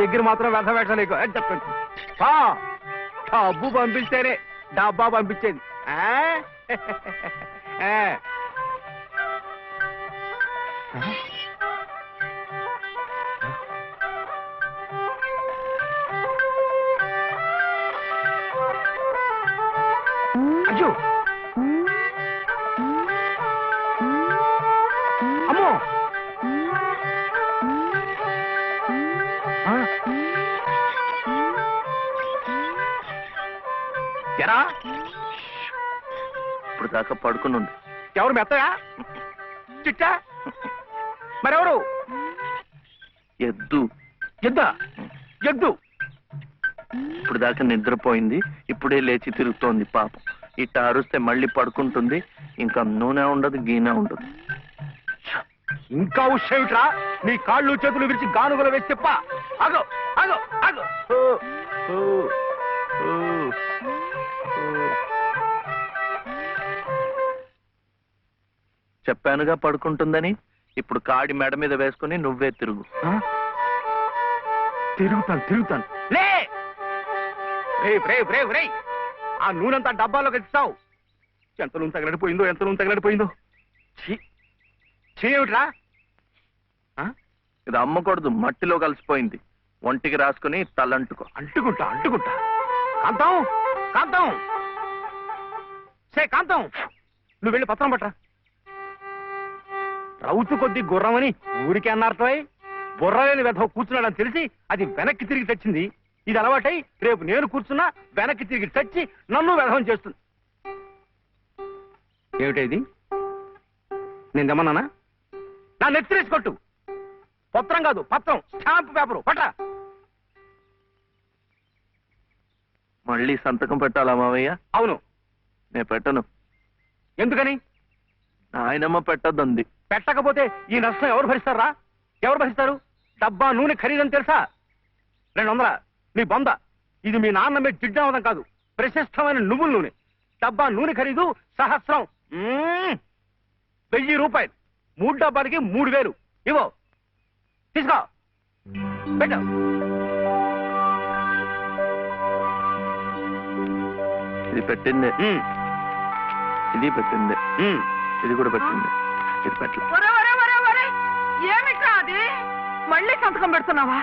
దగ్గర మాత్రం వ్యర్థవేష నీకు చెప్పండి. డబ్బు పంపిస్తేనే డబ్బా పంపించేది. అయ్యో అమ్మో ఎరా ఇప్పుడు దాకా పడుకుని ఉంది. ఎవరు మెత్తయా చిట్టా మరెవరు? ఎద్దు. ఎద్దా? ఎద్దు ఇప్పుడు దాకా నిద్రపోయింది, ఇప్పుడే లేచి తిరుగుతోంది పాపం. ఇట్ట అరుస్తే మళ్ళీ పడుకుంటుంది, ఇంకా నూనె ఉండదు గీనె ఉండదు. ఇంకా ఉషేమిట్రా? నీ కాళ్ళు చేతులు విరిచి గానుగలు వేసి చెప్ప. ఆగో ఆగో ఆగో. చెప్పానుగా పడుకుంటుందని. ఇప్పుడు కాడి మెడ మీద వేసుకుని నువ్వే తిరుగు. తిరుగుతాను. లే ఆ నూనెంతా డబ్బాలోకి ఇస్తావు. ఎంత నూనె తగలడిపోయిందో. ఏమిట్రా? ఇది అమ్మకూడదు, మట్టిలో కలిసిపోయింది. ఒంటికి రాసుకుని తలంటుకో. అంటుకుంటా. కాంతం కాంతం నువ్వు వెళ్ళి పత్రం పట్టరా. రౌతు కొద్ది గుర్రమని ఊరికే అన్నారటోయ్. బుర్రలేని వెధవ కూర్చున్నాడని తెలిసి అది వెనక్కి తిరిగి తెచ్చింది. ఇది అలవాటై రేపు నేను కూర్చున్నా వెనక్కి తిరిగి తెచ్చి నన్ను వెధవం చేస్తుంది. ఏమిటైది? నేను తెమ్మన్నానా? నా నెత్తిరేసి కొట్టు. పత్రం కాదు, పత్రం, స్టాంప్ పేపరు పట్రా. మళ్ళీ సంతకం పెట్టాలా మావయ్య? అవును. నేను పెట్టను. ఎందుకని? ఆయనమ్మ పెట్టద్దంది. పెట్టకపోతే ఈ నష్టం ఎవరు భరిస్తారా? ఎవరు భరిస్తారు? డబ్బా నూనె ఖరీదని తెలుసా? 200. నీ బొంద. ఇది మీ నాన్న మీద జిడ్డావదం కాదు, ప్రశస్తమైన నువ్వుల నూనె. డబ్బా నూనె ఖరీదు 1000. 1000 రూపాయలు. 3 డబ్బాలకి 3000. ఇవో తీసుకో, పెట్టు. ఇది పెట్టిందే, ఇది పెట్టిందే, ఇది కూడా పెట్టింది. ఇది పెట్టలే. ఏమిట్రా అది? మళ్ళీ సంతకం పెడుతున్నావా?